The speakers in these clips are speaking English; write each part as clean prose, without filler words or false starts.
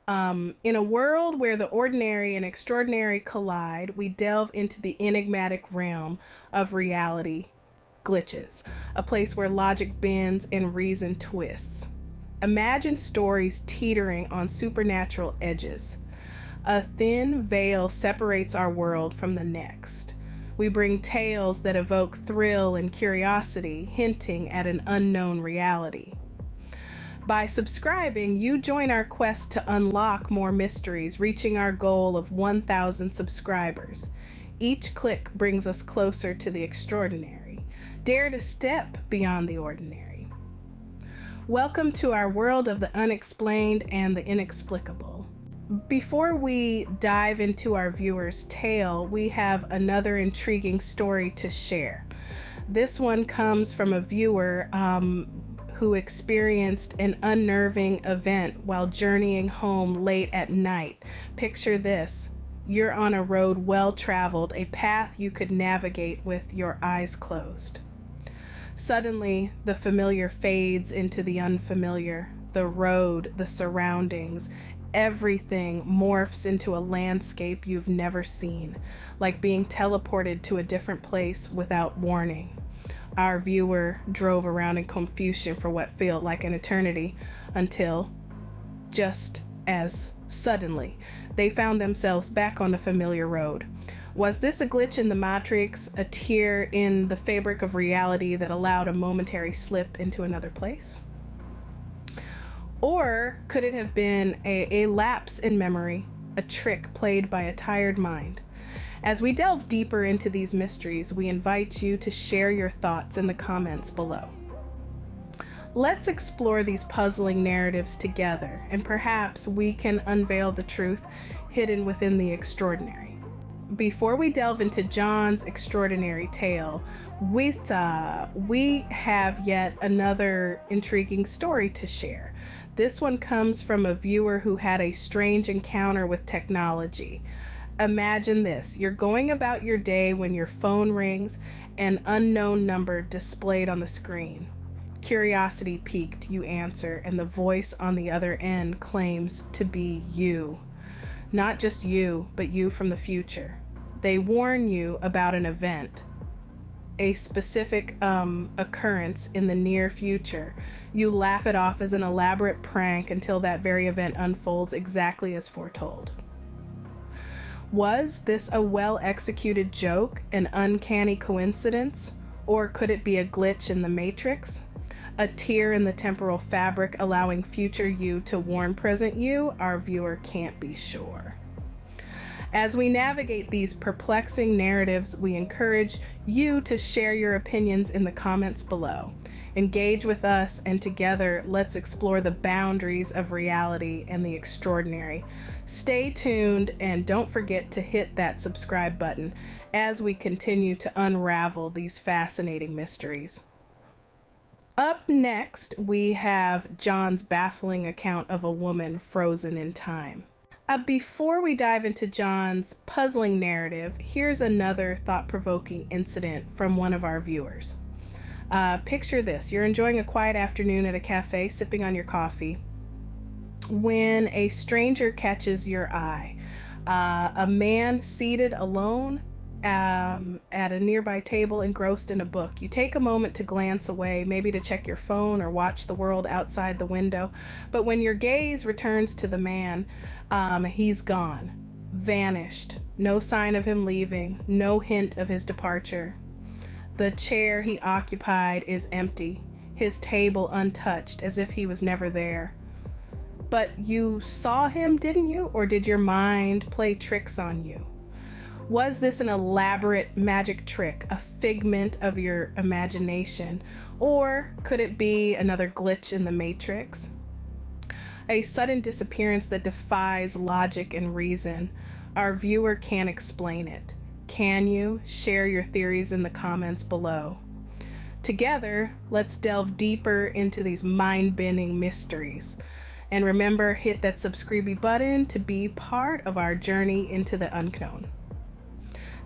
In a world where the ordinary and extraordinary collide, we delve into the enigmatic realm of reality glitches, a place where logic bends and reason twists. Imagine stories teetering on supernatural edges. A thin veil separates our world from the next. We bring tales that evoke thrill and curiosity, hinting at an unknown reality. By subscribing, you join our quest to unlock more mysteries, reaching our goal of 1,000 subscribers. Each click brings us closer to the extraordinary. Dare to step beyond the ordinary. Welcome to our world of the unexplained and the inexplicable. Before we dive into our viewer's tale, we have another intriguing story to share. This one comes from a viewer who experienced an unnerving event while journeying home late at night. Picture this. You're on a road well traveled, a path you could navigate with your eyes closed. Suddenly, the familiar fades into the unfamiliar. The road, the surroundings, everything morphs into a landscape you've never seen, like being teleported to a different place without warning. Our viewer drove around in confusion for what felt like an eternity until, just as suddenly, they found themselves back on the familiar road. Was this a glitch in the matrix, a tear in the fabric of reality that allowed a momentary slip into another place? Or could it have been a lapse in memory, a trick played by a tired mind? As we delve deeper into these mysteries, we invite you to share your thoughts in the comments below. Let's explore these puzzling narratives together, and perhaps we can unveil the truth hidden within the extraordinary. Before we delve into John's extraordinary tale, we have yet another intriguing story to share. This one comes from a viewer who had a strange encounter with technology. Imagine this. You're going about your day when your phone rings, an unknown number displayed on the screen. Curiosity piqued, you answer, and the voice on the other end claims to be you. Not just you, but you from the future. They warn you about an event, a specific occurrence in the near future. You laugh it off as an elaborate prank until that very event unfolds exactly as foretold. Was this a well-executed joke, an uncanny coincidence, or could it be a glitch in the matrix? A tear in the temporal fabric allowing future you to warn present you? Our viewer can't be sure. As we navigate these perplexing narratives, we encourage you to share your opinions in the comments below. Engage with us, and together, let's explore the boundaries of reality and the extraordinary. Stay tuned, and don't forget to hit that subscribe button as we continue to unravel these fascinating mysteries. Up next, we have John's baffling account of a woman frozen in time. Before we dive into John's puzzling narrative, here's another thought-provoking incident from one of our viewers. Picture this. You're enjoying a quiet afternoon at a cafe, sipping on your coffee, when a stranger catches your eye. A man seated alone at a nearby table, engrossed in a book. You take a moment to glance away, maybe to check your phone or watch the world outside the window. But when your gaze returns to the man, he's gone, vanished. No sign of him leaving, no hint of his departure. The chair he occupied is empty, his table untouched, as if he was never there. But you saw him, didn't you? Or did your mind play tricks on you? Was this an elaborate magic trick, a figment of your imagination? Or could it be another glitch in the matrix? A sudden disappearance that defies logic and reason. Our viewer can't explain it. Can you? Share your theories in the comments below. Together, let's delve deeper into these mind-bending mysteries. And remember, hit that subscribe button to be part of our journey into the unknown.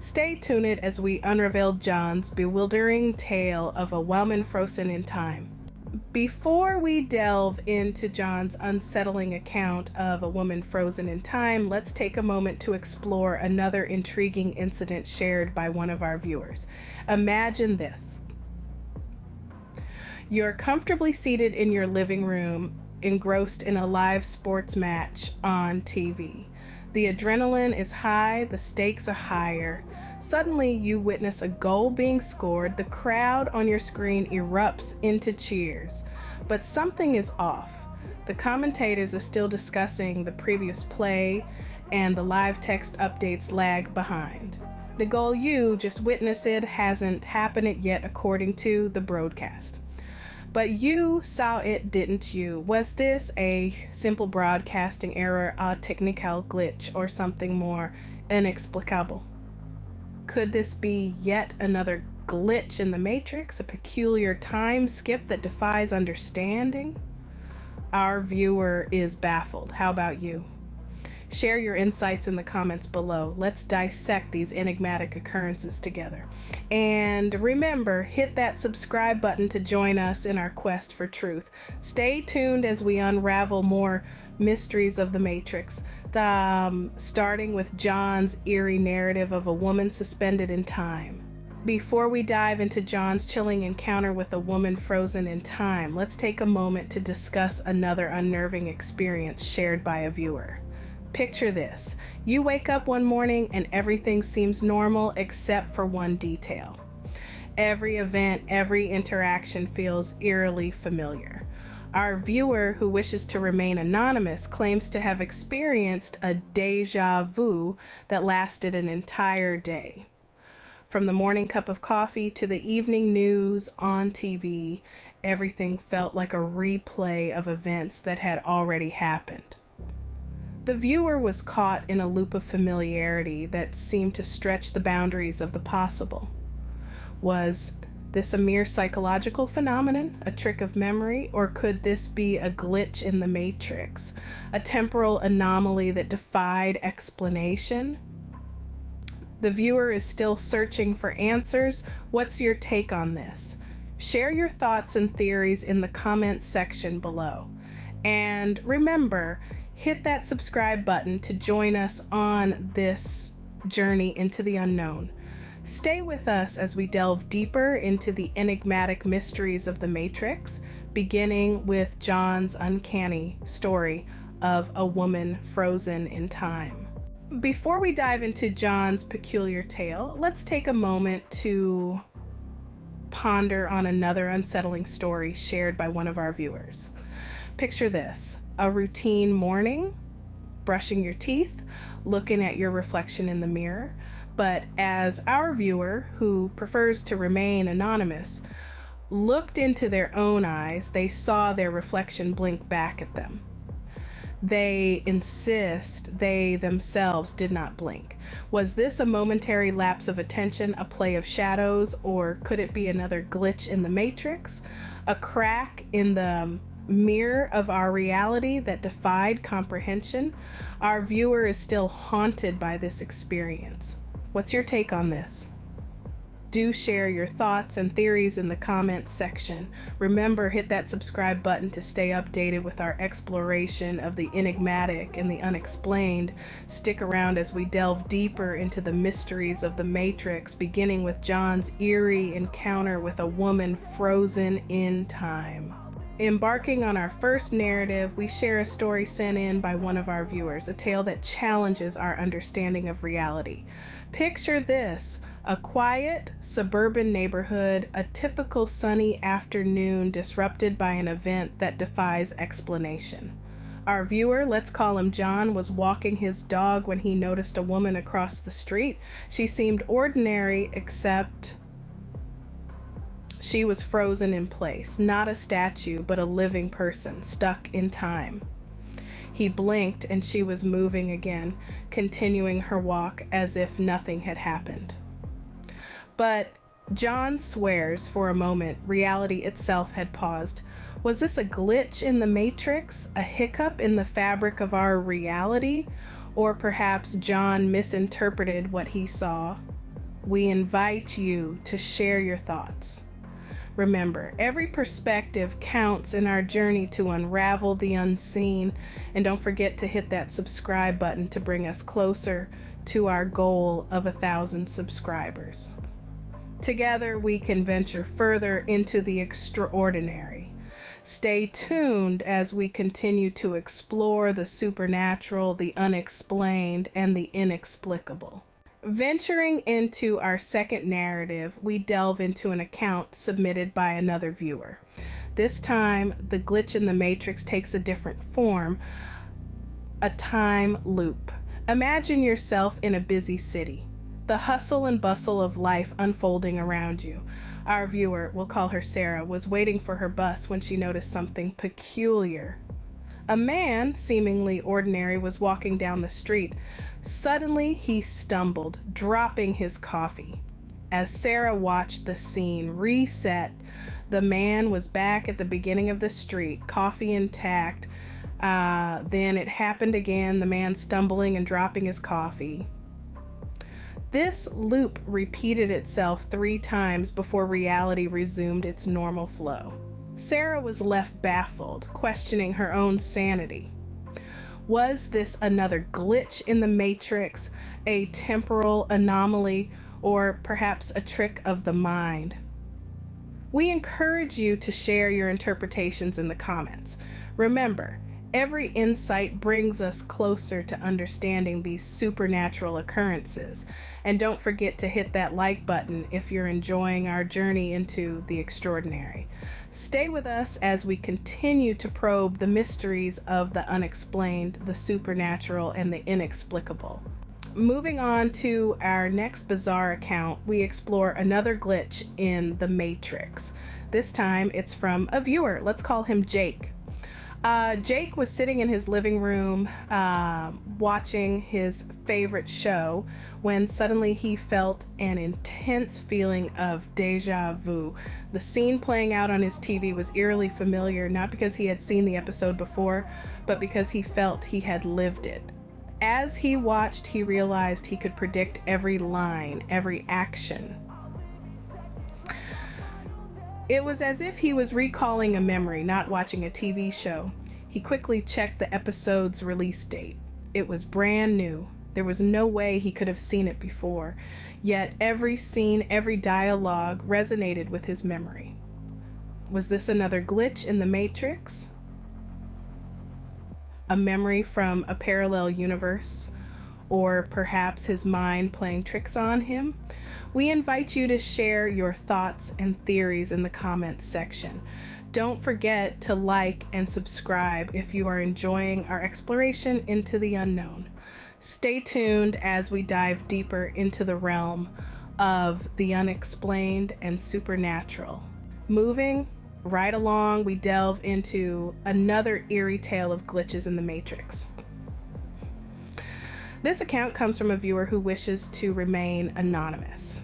Stay tuned as we unravel John's bewildering tale of a woman frozen in time. Before we delve into John's unsettling account of a woman frozen in time, let's take a moment to explore another intriguing incident shared by one of our viewers. Imagine this. You're comfortably seated in your living room, engrossed in a live sports match on TV. The adrenaline is high, the stakes are higher. Suddenly, you witness a goal being scored. The crowd on your screen erupts into cheers. But something is off. The commentators are still discussing the previous play, and the live text updates lag behind. The goal you just witnessed hasn't happened yet according to the broadcast. But you saw it, didn't you? Was this a simple broadcasting error, a technical glitch, or something more inexplicable? Could this be yet another glitch in the Matrix, a peculiar time skip that defies understanding? Our viewer is baffled. How about you? Share your insights in the comments below. Let's dissect these enigmatic occurrences together. And remember, hit that subscribe button to join us in our quest for truth. Stay tuned as we unravel more mysteries of the Matrix, starting with John's eerie narrative of a woman suspended in time. Before we dive into John's chilling encounter with a woman frozen in time, let's take a moment to discuss another unnerving experience shared by a viewer. Picture this. You wake up one morning and everything seems normal except for one detail. Every event, every interaction feels eerily familiar. Our viewer, who wishes to remain anonymous, claims to have experienced a deja vu that lasted an entire day. From the morning cup of coffee to the evening news on TV, everything felt like a replay of events that had already happened. The viewer was caught in a loop of familiarity that seemed to stretch the boundaries of the possible. Was this a mere psychological phenomenon, a trick of memory, or could this be a glitch in the Matrix, a temporal anomaly that defied explanation? The viewer is still searching for answers. What's your take on this? Share your thoughts and theories in the comments section below. And remember, hit that subscribe button to join us on this journey into the unknown. Stay with us as we delve deeper into the enigmatic mysteries of the Matrix, beginning with John's uncanny story of a woman frozen in time. Before we dive into John's peculiar tale, let's take a moment to ponder on another unsettling story shared by one of our viewers. Picture this. A routine morning, brushing your teeth, looking at your reflection in the mirror. But as our viewer, who prefers to remain anonymous, looked into their own eyes, they saw their reflection blink back at them. They insist they themselves did not blink. Was this a momentary lapse of attention, a play of shadows, or could it be another glitch in the Matrix? A crack in the mirror of our reality that defied comprehension? Our viewer is still haunted by this experience. What's your take on this? Do share your thoughts and theories in the comments section. Remember, hit that subscribe button to stay updated with our exploration of the enigmatic and the unexplained. Stick around as we delve deeper into the mysteries of the Matrix, beginning with John's eerie encounter with a woman frozen in time. Embarking on our first narrative, we share a story sent in by one of our viewers, a tale that challenges our understanding of reality. Picture this. A quiet, suburban neighborhood, a typical sunny afternoon disrupted by an event that defies explanation. Our viewer, let's call him John, was walking his dog when he noticed a woman across the street. She seemed ordinary, except she was frozen in place, not a statue, but a living person, stuck in time. He blinked and she was moving again, continuing her walk as if nothing had happened. But John swears for a moment reality itself had paused. Was this a glitch in the Matrix, a hiccup in the fabric of our reality, or perhaps John misinterpreted what he saw? We invite you to share your thoughts. Remember, every perspective counts in our journey to unravel the unseen, and don't forget to hit that subscribe button to bring us closer to our goal of 1,000 subscribers. Together, we can venture further into the extraordinary. Stay tuned as we continue to explore the supernatural, the unexplained, and the inexplicable. Venturing into our second narrative, we delve into an account submitted by another viewer. This time, the glitch in the matrix takes a different form, a time loop. Imagine yourself in a busy city, the hustle and bustle of life unfolding around you. Our viewer, we'll call her Sarah, was waiting for her bus when she noticed something peculiar. A man, seemingly ordinary, was walking down the street. Suddenly, he stumbled, dropping his coffee. As Sarah watched the scene reset, the man was back at the beginning of the street, coffee intact. Then it happened again, the man stumbling and dropping his coffee. This loop repeated itself 3 times before reality resumed its normal flow. Sarah was left baffled, questioning her own sanity. Was this another glitch in the matrix, a temporal anomaly, or perhaps a trick of the mind? We encourage you to share your interpretations in the comments. Remember, every insight brings us closer to understanding these supernatural occurrences. And don't forget to hit that like button if you're enjoying our journey into the extraordinary. Stay with us as we continue to probe the mysteries of the unexplained, the supernatural, and the inexplicable. Moving on to our next bizarre account, we explore another glitch in the Matrix. This time it's from a viewer. Let's call him Jake. Jake was sitting in his living room watching his favorite show when suddenly he felt an intense feeling of deja vu. The scene playing out on his TV was eerily familiar, not because he had seen the episode before, but because he felt he had lived it. As he watched, he realized he could predict every line, every action. It was as if he was recalling a memory, not watching a TV show. He quickly checked the episode's release date. It was brand new. There was no way he could have seen it before. Yet every scene, every dialogue resonated with his memory. Was this another glitch in the Matrix? A memory from a parallel universe? Or perhaps his mind playing tricks on him? We invite you to share your thoughts and theories in the comments section. Don't forget to like and subscribe if you are enjoying our exploration into the unknown. Stay tuned as we dive deeper into the realm of the unexplained and supernatural. Moving right along, we delve into another eerie tale of glitches in the Matrix. This account comes from a viewer who wishes to remain anonymous.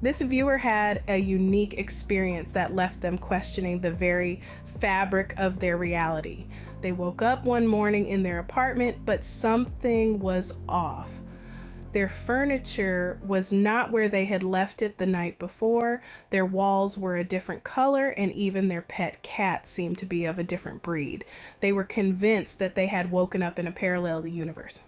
This viewer had a unique experience that left them questioning the very fabric of their reality. They woke up one morning in their apartment, but something was off. Their furniture was not where they had left it the night before. Their walls were a different color, and even their pet cat seemed to be of a different breed. They were convinced that they had woken up in a parallel universe.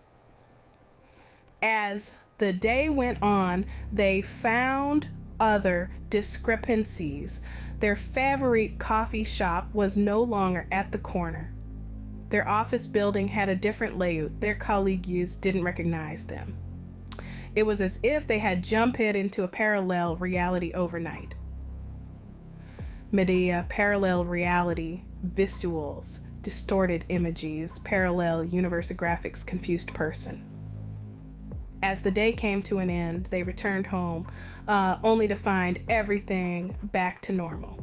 As the day went on, they found other discrepancies. Their favorite coffee shop was no longer at the corner. Their office building had a different layout their colleagues didn't recognize them. It was as if they had jumped into a parallel reality overnight. Media, parallel reality, visuals, distorted images, parallel universe graphics, confused person. As the day came to an end, they returned home, only to find everything back to normal.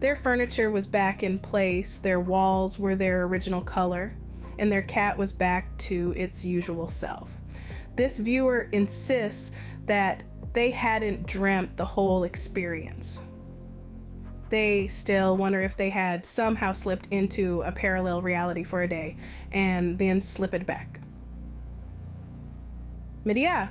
Their furniture was back in place, their walls were their original color, and their cat was back to its usual self. This viewer insists that they hadn't dreamt the whole experience. They still wonder if they had somehow slipped into a parallel reality for a day and then slip it back. But yeah,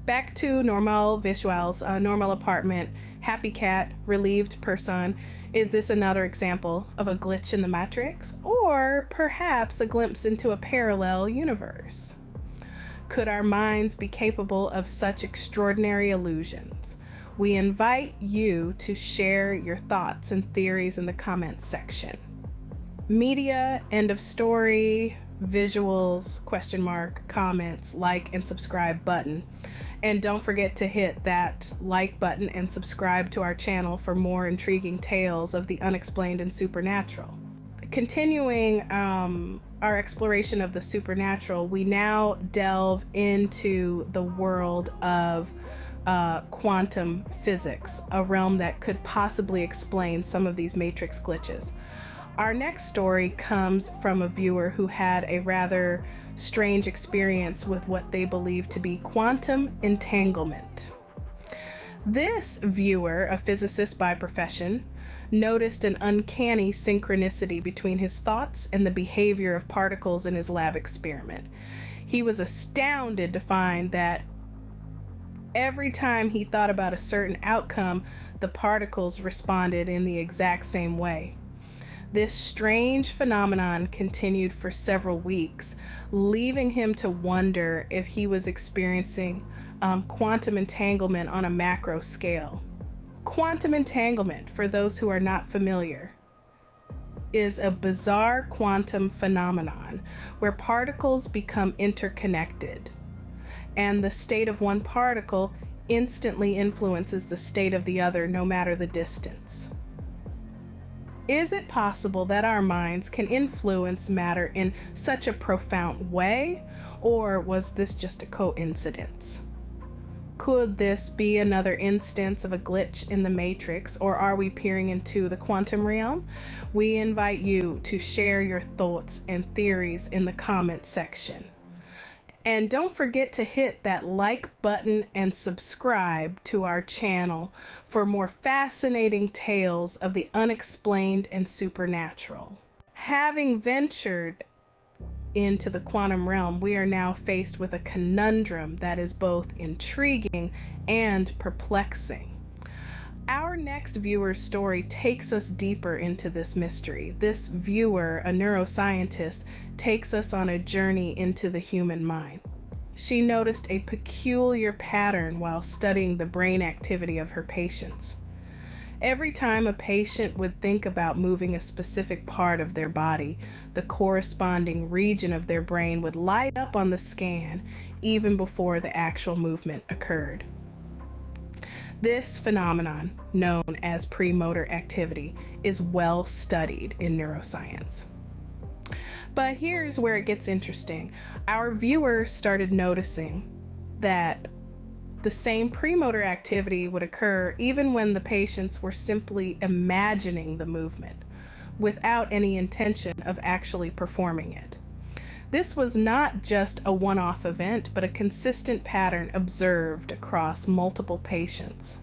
Back to normal visuals, normal apartment, happy cat, relieved person. Is this another example of a glitch in the matrix? Or perhaps a glimpse into a parallel universe? Could our minds be capable of such extraordinary illusions? We invite you to share your thoughts and theories in the comments section. Media, end of story, visuals, question mark, comments, like and subscribe button. And don't forget to hit that like button and subscribe to our channel for more intriguing tales of the unexplained and supernatural. Continuing our exploration of the supernatural, we now delve into the world of quantum physics, a realm that could possibly explain some of these matrix glitches. Our next story comes from a viewer who had a rather strange experience with what they believe to be quantum entanglement. This viewer, a physicist by profession, noticed an uncanny synchronicity between his thoughts and the behavior of particles in his lab experiment. He was astounded to find that every time he thought about a certain outcome, the particles responded in the exact same way. This strange phenomenon continued for several weeks, leaving him to wonder if he was experiencing quantum entanglement on a macro scale. Quantum entanglement, for those who are not familiar, is a bizarre quantum phenomenon where particles become interconnected, and the state of one particle instantly influences the state of the other, no matter the distance. Is it possible that our minds can influence matter in such a profound way, or was this just a coincidence? Could this be another instance of a glitch in the matrix, or are we peering into the quantum realm? We invite you to share your thoughts and theories in the comment section. And don't forget to hit that like button and subscribe to our channel for more fascinating tales of the unexplained and supernatural. Having ventured into the quantum realm, we are now faced with a conundrum that is both intriguing and perplexing. Our next viewer's story takes us deeper into this mystery. This viewer, a neuroscientist, takes us on a journey into the human mind. She noticed a peculiar pattern while studying the brain activity of her patients. Every time a patient would think about moving a specific part of their body, the corresponding region of their brain would light up on the scan even before the actual movement occurred. This phenomenon, known as premotor activity, is well studied in neuroscience. But here's where it gets interesting. Our viewer started noticing that the same premotor activity would occur even when the patients were simply imagining the movement without any intention of actually performing it. This was not just a one-off event, but a consistent pattern observed across multiple patients.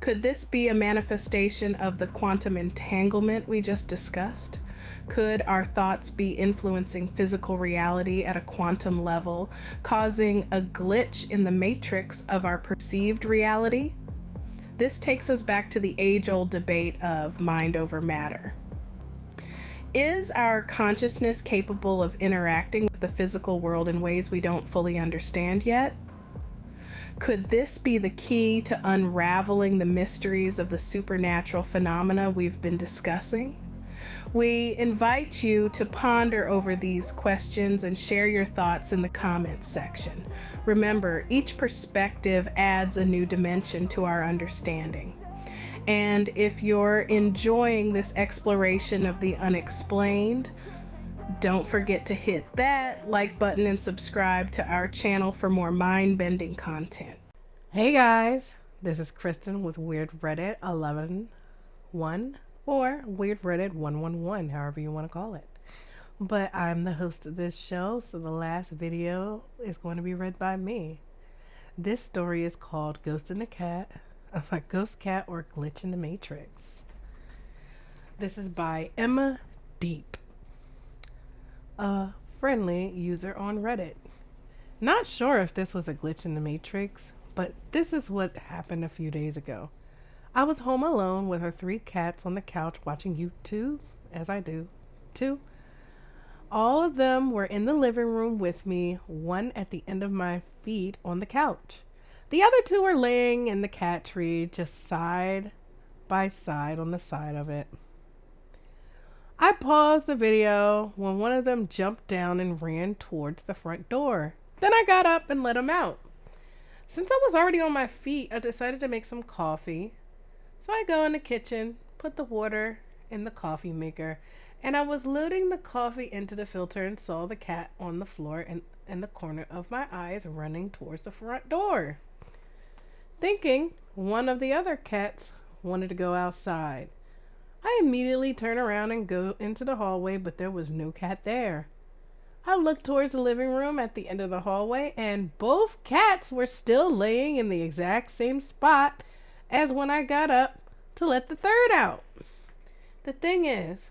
Could this be a manifestation of the quantum entanglement we just discussed? Could our thoughts be influencing physical reality at a quantum level, causing a glitch in the matrix of our perceived reality? This takes us back to the age-old debate of mind over matter. Is our consciousness capable of interacting with the physical world in ways we don't fully understand yet? Could this be the key to unraveling the mysteries of the supernatural phenomena we've been discussing? We invite you to ponder over these questions and share your thoughts in the comments section. Remember, each perspective adds a new dimension to our understanding. And if you're enjoying this exploration of the unexplained, don't forget to hit that like button and subscribe to our channel for more mind-bending content. Hey guys, this is Kristen with Weird Reddit 11-1 or Weird Reddit 111, however you want to call it. But I'm the host of this show, so the last video is going to be read by me. This story is called Ghost Cat or Glitch in the Matrix. This is by Emma Deep, a friendly user on Reddit. Not sure if this was a glitch in the Matrix, but this is what happened a few days ago. I was home alone with our 3 cats on the couch watching YouTube, as I do, too. All of them were in the living room with me, one at the end of my feet on the couch. The other 2 were laying in the cat tree, just side by side on the side of it. I paused the video when one of them jumped down and ran towards the front door. Then I got up and let him out. Since I was already on my feet, I decided to make some coffee. So I go in the kitchen, put the water in the coffee maker, and I was loading the coffee into the filter and saw the cat on the floor and in the corner of my eyes running towards the front door. Thinking one of the other cats wanted to go outside. I immediately turn around and go into the hallway, but there was no cat there. I looked towards the living room at the end of the hallway, and both cats were still laying in the exact same spot as when I got up to let the third out. The thing is,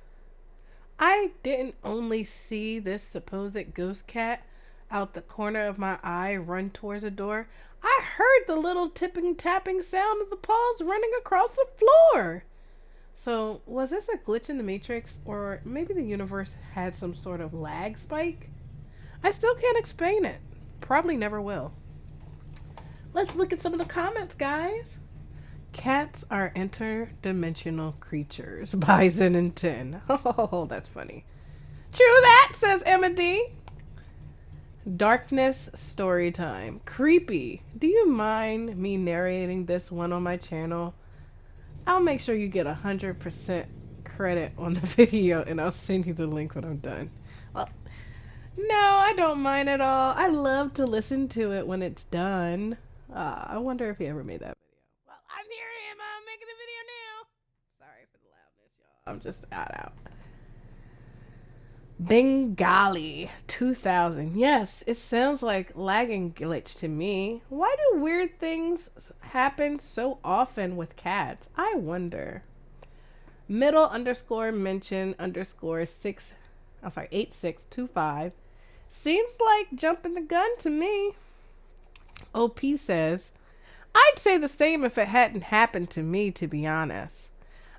I didn't only see this supposed ghost cat out the corner of my eye run towards the door. I heard the little tipping tapping sound of the paws running across the floor. So, was this a glitch in the Matrix, or maybe the universe had some sort of lag spike? I still can't explain it. Probably never will. Let's look at some of the comments, guys. Cats are interdimensional creatures by Zen and 10. Oh, that's funny. True that, says Emma D. Darkness story time. Creepy. Do you mind me narrating this one on my channel? I'll make sure you get 100% credit on the video, and I'll send you the link when I'm done. Well, no, I don't mind at all. I love to listen to it when it's done. I wonder if he ever made that video. Well, I'm here. I'm making a video now. Sorry for the loudness, y'all. I'm just out. Bengali 2000. Yes, it sounds like lagging glitch to me. Why do weird things happen so often with cats? I wonder. Middle underscore mention underscore 8625. Seems like jumping the gun to me. OP says, I'd say the same if it hadn't happened to me, to be honest.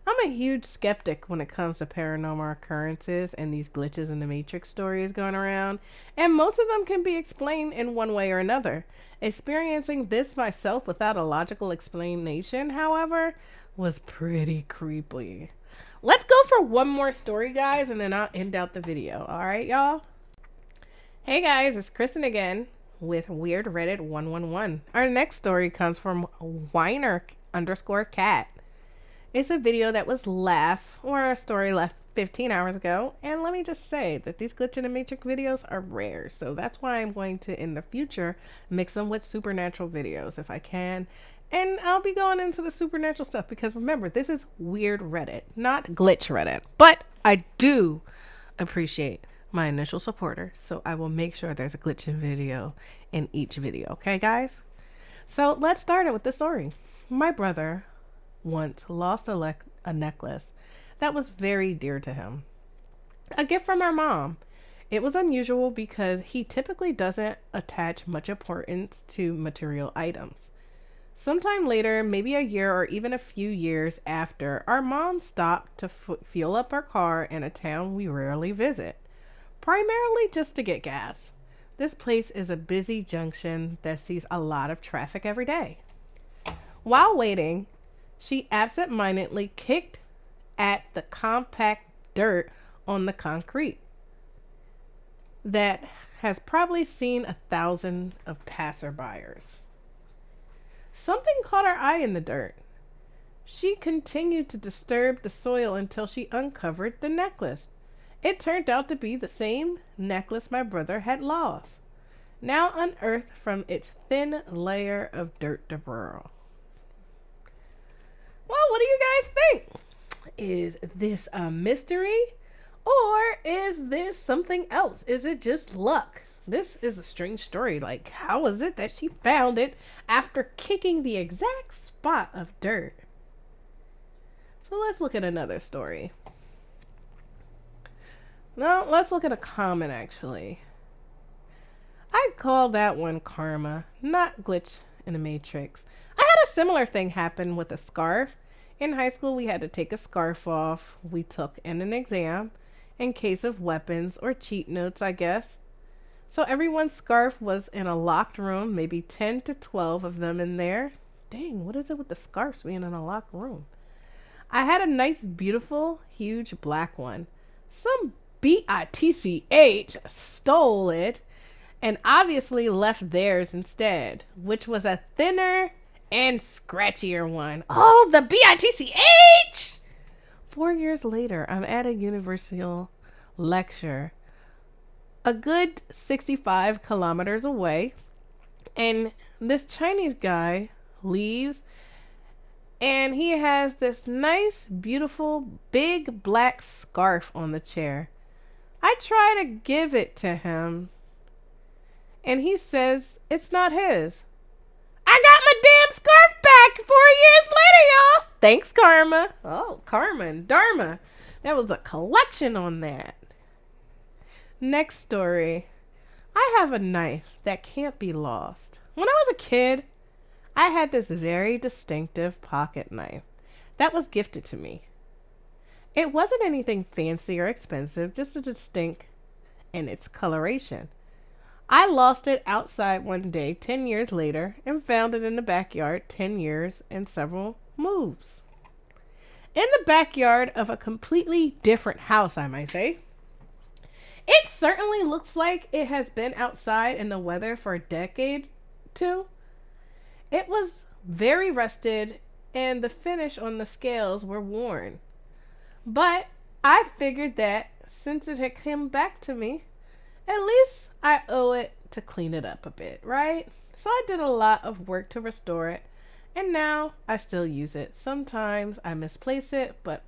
I'm a huge skeptic when it comes to paranormal occurrences and these glitches in the Matrix stories going around, and most of them can be explained in one way or another. Experiencing this myself without a logical explanation, however, was pretty creepy. Let's go for one more story, guys, and then I'll end out the video. All right, y'all? Hey, guys, it's Kristen again with Weird Reddit 111. Our next story comes from Whiner underscore cat. It's a video that was a story left 15 hours ago. And let me just say that these glitch in the Matrix videos are rare. So that's why I'm going to, in the future, mix them with supernatural videos if I can. And I'll be going into the supernatural stuff because remember, this is Weird Reddit, not Glitch Reddit. But I do appreciate my initial supporters. So I will make sure there's a glitching video in each video. Okay, guys? So let's start it with the story. My brother once lost a necklace that was very dear to him. A gift from our mom. It was unusual because he typically doesn't attach much importance to material items. Sometime later, maybe a year or even a few years after, our mom stopped to fuel up our car in a town we rarely visit, primarily just to get gas. This place is a busy junction that sees a lot of traffic every day. While waiting, she absent-mindedly kicked at the compact dirt on the concrete that has probably seen 1,000 of passerbyers. Something caught her eye in the dirt. She continued to disturb the soil until she uncovered the necklace. It turned out to be the same necklace my brother had lost, now unearthed from its thin layer of dirt debris. Well, what do you guys think? Is this a mystery? Or is this something else? Is it just luck? This is a strange story. Like, how is it that she found it after kicking the exact spot of dirt? So let's look at another story. No, let's look at a comment, actually. I call that one karma, not glitch in the matrix. I had a similar thing happen with a scarf. In high school, we had to take a scarf off we took in an exam in case of weapons or cheat notes, I guess. So everyone's scarf was in a locked room, maybe 10 to 12 of them in there. Dang, what is it with the scarves being in a locked room? I had a nice, beautiful, huge black one. Some bitch stole it and obviously left theirs instead, which was a thinner and scratchier one. Oh, the bitch! 4 years later, I'm at a universal lecture a good 65 kilometers away, and this Chinese guy leaves, and he has this nice, beautiful, big black scarf on the chair. I try to give it to him, and he says it's not his. I got my damn scarf back 4 years later, y'all. Thanks, Karma. Oh, Karma and Dharma. There was a collection on that. Next story. I have a knife that can't be lost. When I was a kid, I had this very distinctive pocket knife that was gifted to me. It wasn't anything fancy or expensive, just a distinct in its coloration. I lost it outside one day 10 years later and found it in the backyard 10 years and several moves. In the backyard of a completely different house, I might say. It certainly looks like it has been outside in the weather for a decade, too. It was very rusted and the finish on the scales were worn. But I figured that since it had come back to me, at least I owe it to clean it up a bit, right? So I did a lot of work to restore it, and now I still use it. Sometimes I misplace it, but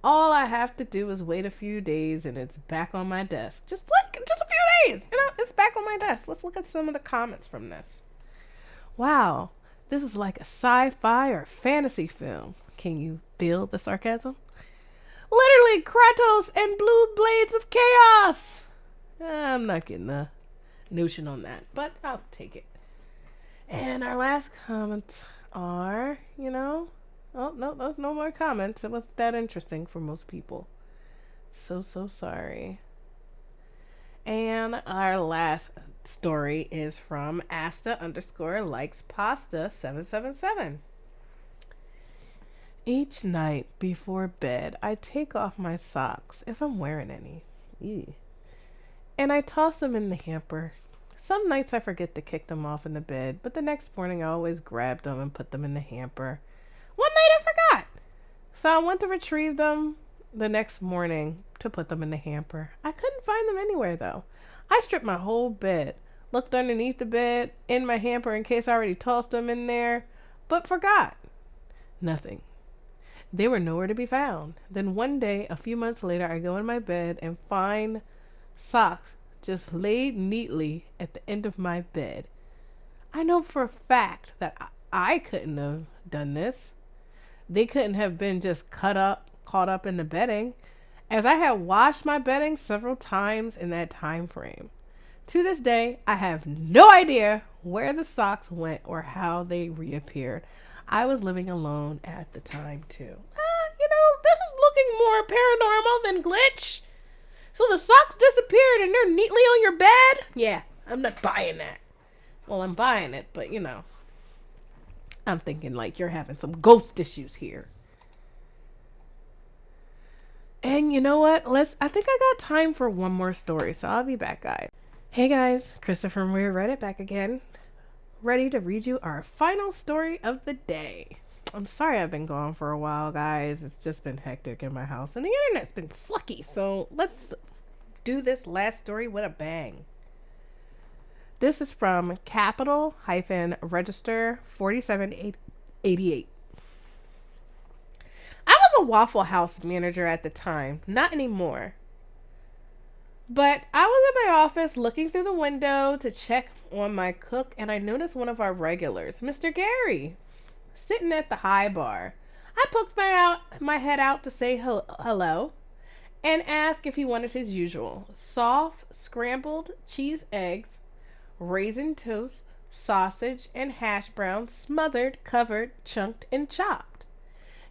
all I have to do is wait a few days and it's back on my desk. Just a few days, it's back on my desk. Let's look at some of the comments from this. Wow, this is like a sci-fi or fantasy film. Can you feel the sarcasm? Literally Kratos and blue blades of chaos. I'm not getting the notion on that, but I'll take it. And our last comments are, oh, no, there's no more comments. It wasn't that interesting for most people. So sorry. And our last story is from Asta_likes pasta777. Each night before bed, I take off my socks, if I'm wearing any. Ew. And I toss them in the hamper. Some nights I forget to kick them off in the bed, but the next morning I always grab them and put them in the hamper. One night I forgot. So I went to retrieve them the next morning to put them in the hamper. I couldn't find them anywhere though. I stripped my whole bed, looked underneath the bed, in my hamper in case I already tossed them in there, but forgot. Nothing. They were nowhere to be found. Then one day, a few months later, I go in my bed and find socks just laid neatly at the end of my bed. I know for a fact that I couldn't have done this. They couldn't have been just caught up in the bedding, as I had washed my bedding several times in that time frame. To this day, I have no idea where the socks went or how they reappeared. I was living alone at the time too. This is looking more paranormal than glitch. So the socks disappeared and they're neatly on your bed? Yeah, I'm not buying that. Well, I'm buying it, but I'm thinking like you're having some ghost issues here. And you know what? I think I got time for one more story, so I'll be back, guys. Hey guys, Christopher from Weird Reddit back again. Ready to read you our final story of the day. I'm sorry I've been gone for a while, guys. It's just been hectic in my house and the internet's been sucky. So let's do this last story with a bang. This is from Capital-Register 4788. I was a Waffle House manager at the time, not anymore. But I was in my office looking through the window to check on my cook, and I noticed one of our regulars, Mr. Gary, sitting at the high bar. I poked my head out to say hello and ask if he wanted his usual soft scrambled cheese eggs raisin toast, sausage, and hash browns smothered, covered, chunked, and chopped.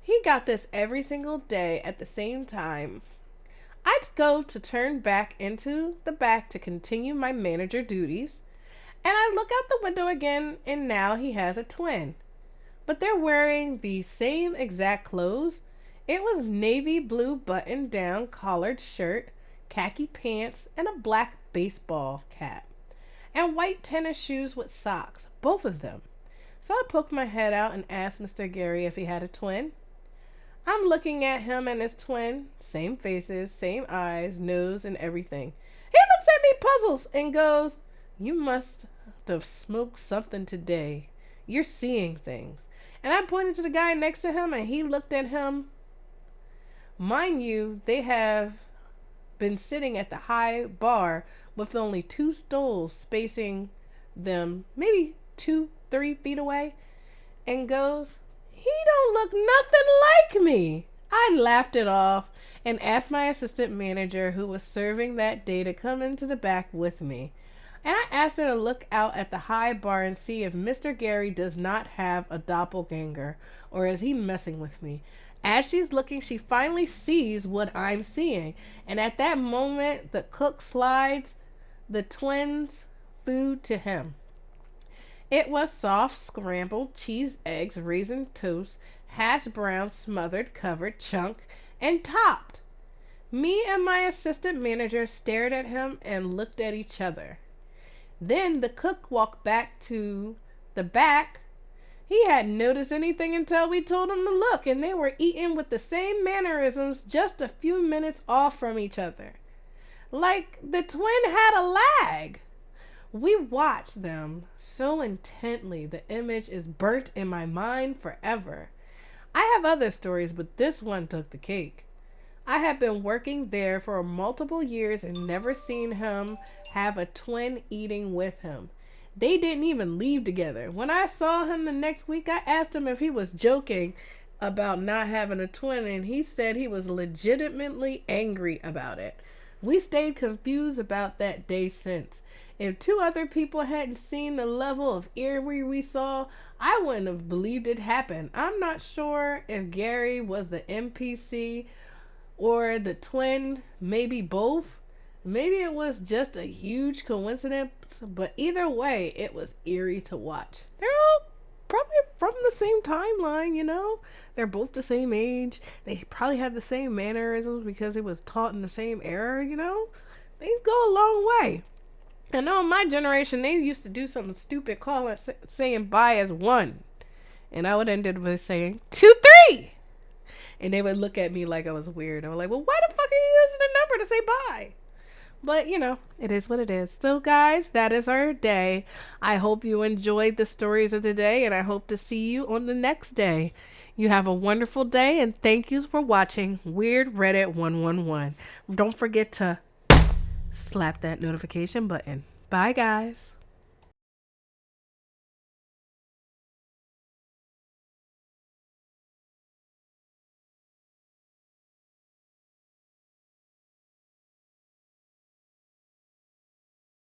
He got this every single day at the same time. I'd go to turn back into the back to continue my manager duties, and I look out the window again, and now he has a twin. But they're wearing the same exact clothes. It was navy blue button down collared shirt, khaki pants, and a black baseball cap, and white tennis shoes with socks, both of them. So I poked my head out and asked Mr. Gary if he had a twin. I'm looking at him and his twin, same faces, same eyes, nose, and everything. He looks at me puzzles and goes, "You must have smoked something today. You're seeing things." And I pointed to the guy next to him and he looked at him. Mind you, they have been sitting at the high bar with only 2 stools spacing them maybe 2-3 feet away, and goes, "He don't look nothing like me." I laughed it off and asked my assistant manager who was serving that day to come into the back with me. And I asked her to look out at the high bar and see if Mr. Gary does not have a doppelganger, or is he messing with me. As she's looking, she finally sees what I'm seeing. And at that moment, the cook slides the twins' food to him. It was soft scrambled cheese eggs, raisin toast, hash browns smothered, covered, chunked, and topped. Me and my assistant manager stared at him and looked at each other. Then the cook walked back to the back. He hadn't noticed anything until we told him to look, and they were eating with the same mannerisms, just a few minutes off from each other. Like the twin had a lag. We watched them so intently, the image is burnt in my mind forever. I have other stories, but this one took the cake. I had been working there for multiple years and never seen him have a twin eating with him. They didn't even leave together. When I saw him the next week, I asked him if he was joking about not having a twin, and he said he was legitimately angry about it. We stayed confused about that day since. If 2 other people hadn't seen the level of eerie we saw, I wouldn't have believed it happened. I'm not sure if Gary was the NPC or the twin, maybe both. Maybe it was just a huge coincidence, but either way, it was eerie to watch. They're all probably from the same timeline, you know? They're both the same age. They probably had the same mannerisms because it was taught in the same era, you know? Things go a long way. I know in my generation, they used to do something stupid, saying bye as 1. And I would end it with saying 2, 3. And they would look at me like I was weird. I was like, well, why the fuck are you using a number to say bye? But, you know, it is what it is. So, guys, that is our day. I hope you enjoyed the stories of the day, and I hope to see you on the next day. You have a wonderful day, and thank you for watching Weird Reddit 111. Don't forget to slap that notification button. Bye, guys.